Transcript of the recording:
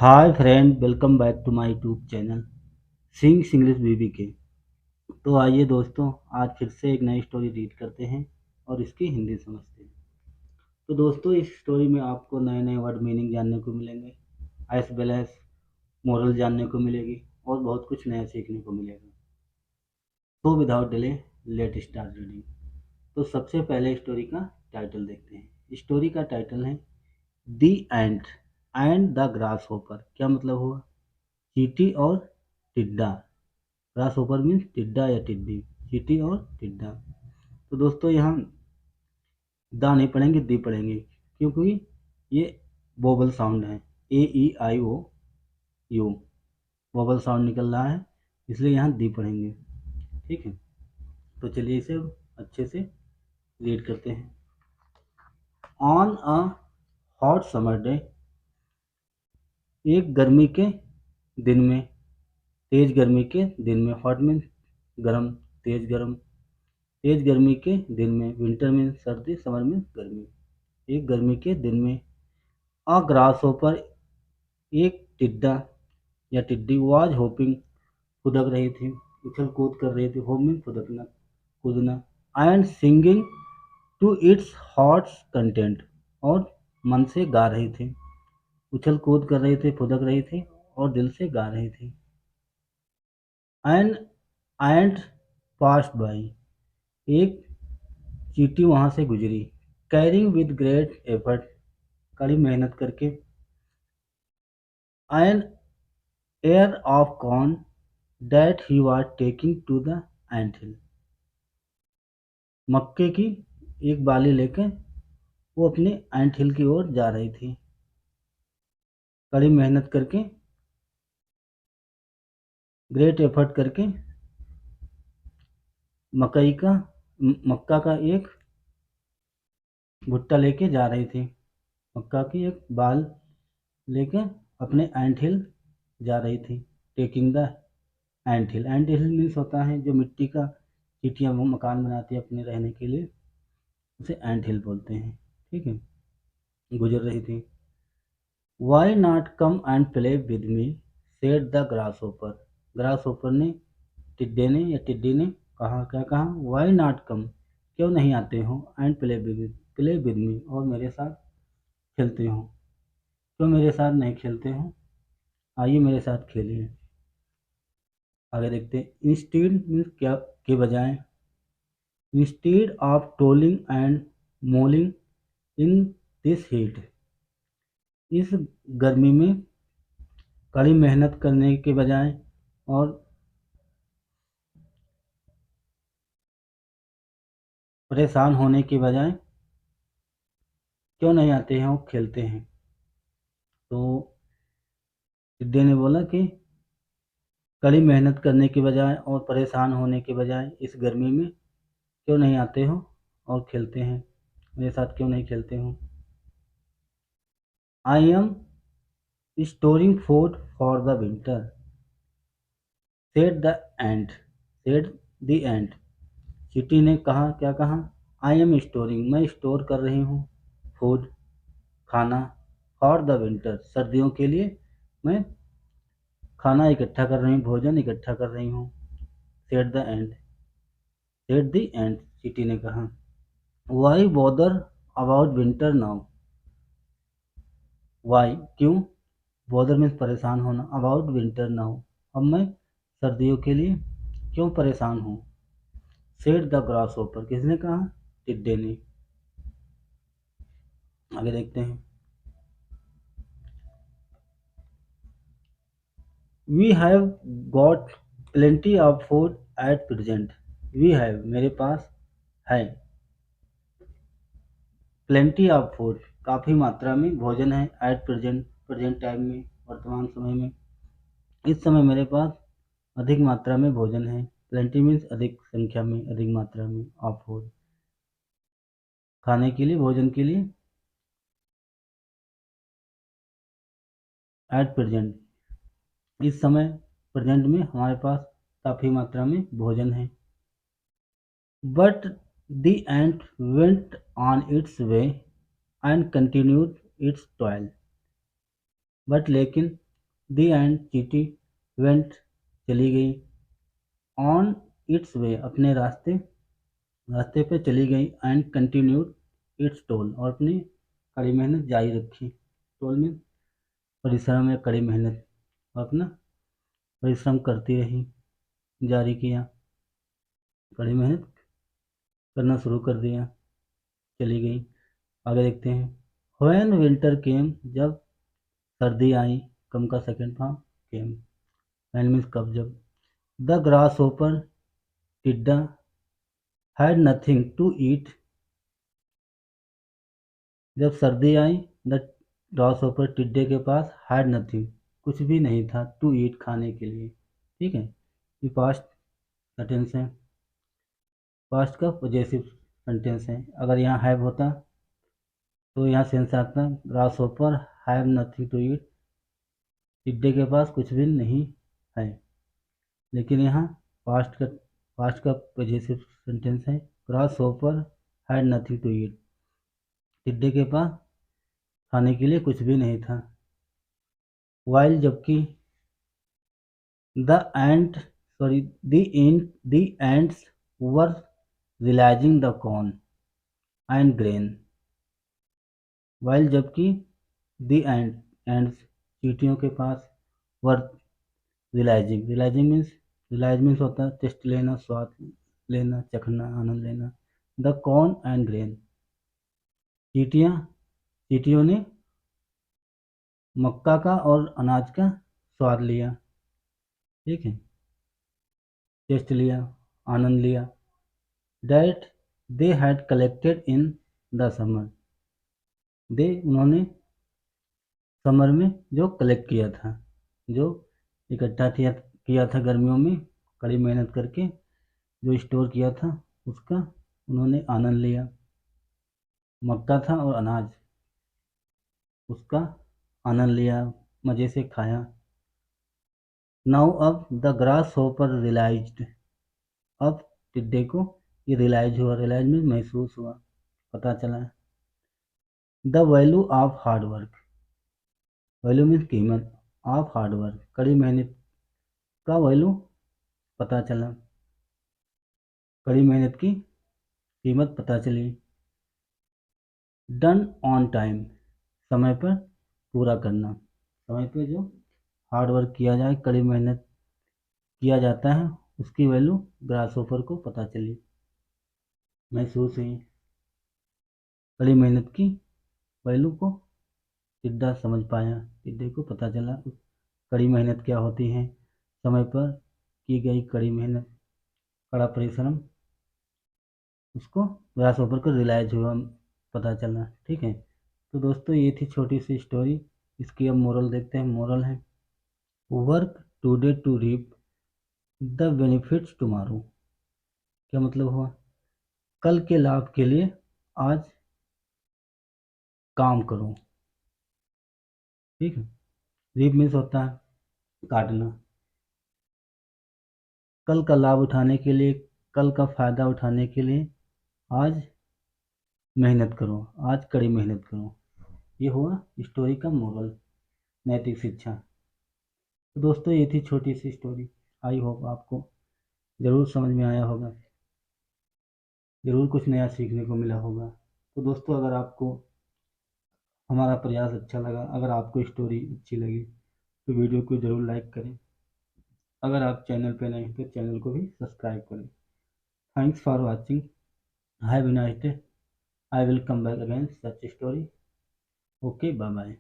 Hi friend, welcome back to my YouTube channel sings English बीबी के। तो आइए दोस्तों, आज फिर से एक नई स्टोरी रीड करते हैं और इसकी हिंदी समझते हैं। तो दोस्तों, इस स्टोरी में आपको नए नए वर्ड मीनिंग जानने को मिलेंगे, एज वेल एज मोरल जानने को मिलेगी और बहुत कुछ नया सीखने को मिलेगा। तो without delay let start reading. तो सबसे पहले स्टोरी का टाइटल देखते हैं। स्टोरी का टाइटल है the ant and the grasshopper. क्या मतलब हुआ? चींटी और टिड्डा। ग्रास होपर मीन्स टिड्डा या टिड्डी, चींटी और टिड्डा। तो दोस्तों, यहाँ दा नहीं पढ़ेंगे, दी पढ़ेंगे, क्योंकि ये वोवल साउंड है। ए ई आई ओ यू वोवल साउंड निकल रहा है, इसलिए यहाँ दी पढ़ेंगे। ठीक है, तो चलिए इसे अच्छे से रीड करते हैं। On a hot summer day, एक गर्मी के दिन में, तेज गर्मी के दिन में, हॉट मीन्स गर्म, तेज गर्म, तेज गर्मी के दिन में, विंटर में सर्दी, समर में गर्मी, एक गर्मी के दिन में, अ ग्रास होपर, एक टिड्डा या टिड्डी, वाज होपिंग, खुदक रही थी, उछल कूद कर रही थी, होप मीन खुदकना, कूदना, and singing to its hearts content, और मन से गा रही थी, उछल कूद कर रही थी, फुदक रही थी और दिल से गा रही थी। एंड एंड पास्ट बाई, एक चींटी वहां से गुजरी, कैरिंग विद ग्रेट एफर्ट, कड़ी मेहनत करके, an ear of corn that he was taking to the anthill, मक्के की एक बाली लेकर वो अपने एंटहिल की ओर जा रही थी। कड़ी मेहनत करके, ग्रेट एफर्ट करके, मक्का का एक भुट्टा लेके जा रही थी, मक्का की एक बाल लेकर अपने एंटहिल जा रही थी। टेकिंग द एंटहिल, एंटहिल मीन्स होता है जो मिट्टी का चींटियाँ वो मकान बनाती है अपने रहने के लिए, उसे एंटहिल बोलते हैं। ठीक है, गुजर रही थी। Why not come and play with me, said the grasshopper, grasshopper ने, टिड्डे ने या टिड्डी ने कहा, क्या कहा? वाई नॉट कम, क्यों नहीं आते हो, एंड प्ले विद मी, और मेरे साथ खेलते हो, क्यों मेरे साथ नहीं खेलते हो, आइए मेरे साथ खेलिए। आगे देखते हैं। इंस्टीड मीन्स क्या, के बजाय, instead of tolling and moulding in this heat, इस गर्मी में कड़ी मेहनत करने के बजाय और परेशान होने के बजाय क्यों नहीं आते हैं और खेलते हैं। तो सिद्धे ने बोला कि कड़ी मेहनत करने के बजाय और परेशान होने के बजाय इस गर्मी में क्यों नहीं आते हो और खेलते हैं, मेरे साथ क्यों नहीं खेलते हो। I am storing food for the winter, said the ant, said the ant, चींटी ने कहा, क्या कहा? आई एम स्टोरिंग, मैं स्टोर कर रही हूँ, फूड, खाना, फॉर द विंटर, सर्दियों के लिए मैं खाना इकट्ठा कर रही हूँ, भोजन इकट्ठा कर रही हूँ। Said the ant, said the ant, चींटी ने कहा। Why bother about winter now, why क्यों, बॉदर मीन्स परेशान होना, अबाउट विंटर नाउ अब मैं सर्दियों के लिए क्यों परेशान हूँ। सेड द ग्रास होपर, किसने कहा? टिड्डे ने। आगे देखते हैं। We have got plenty of food at present, we have मेरे पास है, प्लेंटी ऑफ फूड काफ़ी मात्रा में भोजन है, एट प्रेजेंट प्रेजेंट टाइम में, वर्तमान समय में, इस समय मेरे पास अधिक मात्रा में भोजन है। प्लेंटी मीन्स अधिक संख्या में, अधिक मात्रा में, ऑफ फूड खाने के लिए, भोजन के लिए, एट प्रेजेंट इस समय, प्रेजेंट में हमारे पास काफ़ी मात्रा में भोजन है। But the ant went on it's way and continued it's toil, but लेकिन दी एंड चीटी वेंट चली गई, ऑन इट्स वे अपने रास्ते पे चली गई, एंड कंटिन्यूड इट्स टोल और अपनी कड़ी मेहनत जारी रखी। टोल में परिश्रम या कड़ी मेहनत, और अपना परिश्रम करती रही, जारी किया, कड़ी मेहनत करना शुरू कर दिया, चली गई। आगे देखते हैं। व्हेन विंटर केम, जब सर्दी आई, कम का second form came, when means कब, जब। द ग्रास होपर, टिड्डा, हैड नथिंग टू ईट, जब सर्दी आई, द ग्रास होपर टिड्डे के पास हैड नथिंग कुछ भी नहीं था, टू ईट खाने के लिए। ठीक है, ये पास्ट का टेंस है, पास्ट का पॉजेसिव सेंटेंस है। अगर यहाँ हैव होता तो यहाँ सेंस आता grasshopper have nothing to eat, टिड्डे के पास कुछ भी नहीं है। लेकिन यहाँ पास्ट का पॉजेसिव सेंटेंस है, grasshopper had nothing to eat, टिड्डे के पास खाने के लिए कुछ भी नहीं था। वाइल, जबकि, the ant sorry the ants were realising the corn and grain, while जबकि, द एंड्स चींटियों के पास, वर रिलाइजिंग मीन्स होता है टेस्ट लेना, स्वाद लेना, चखना, आनंद लेना। द कॉर्न एंड ग्रेन, चींटियों ने मक्का का और अनाज का स्वाद लिया। ठीक है, टेस्ट लिया, आनंद लिया। That they had collected in the summer, उन्होंने समर में जो कलेक्ट किया था, जो इकट्ठा किया था गर्मियों में, कड़ी मेहनत करके जो स्टोर किया था, उसका उन्होंने आनंद लिया। मक्का था और अनाज, उसका आनंद लिया, मज़े से खाया। नाउ, अब द ग्रास होपर रियलाइज्ड, अब टिड्डे को ये रियलाइज में महसूस हुआ, पता चला। The value of hard work, value means कीमत, ऑफ हार्ड वर्क कड़ी मेहनत का वैल्यू पता चला, कड़ी मेहनत की कीमत पता चली। डन ऑन टाइम, समय पर पूरा करना, समय पर जो हार्ड वर्क किया जाए, कड़ी मेहनत किया जाता है, उसकी वैल्यू ग्रास होपर को पता चली, महसूस हुई। कड़ी मेहनत की वैल्यू को टिड्डा समझ पाया, टिड्डे को पता चला कड़ी मेहनत क्या होती है, समय पर की गई कड़ी मेहनत, कड़ा परिश्रम, उसको ग्रास होपर को रियलाइज हुआ, पता चला। ठीक है, तो दोस्तों ये थी छोटी सी स्टोरी। इसकी अब मोरल देखते हैं। मोरल है, work today to reap the benefits tomorrow. क्या मतलब हुआ, कल के लाभ के लिए आज काम करो। ठीक है, रीप मीन्स होता है काटना, कल का लाभ उठाने के लिए, कल का फायदा उठाने के लिए आज मेहनत करो, आज कड़ी मेहनत करो। ये हुआ स्टोरी का मोरल, नैतिक शिक्षा। तो दोस्तों ये थी छोटी सी स्टोरी। आई होप आपको ज़रूर समझ में आया होगा, ज़रूर कुछ नया सीखने को मिला होगा। तो दोस्तों अगर आपको हमारा प्रयास अच्छा लगा, अगर आपको स्टोरी अच्छी लगी, तो वीडियो को ज़रूर लाइक करें। अगर आप चैनल पे नए हैं तो चैनल को भी सब्सक्राइब करें। Thanks for watching, have a nice day, I will come back again such story. Okay, bye bye.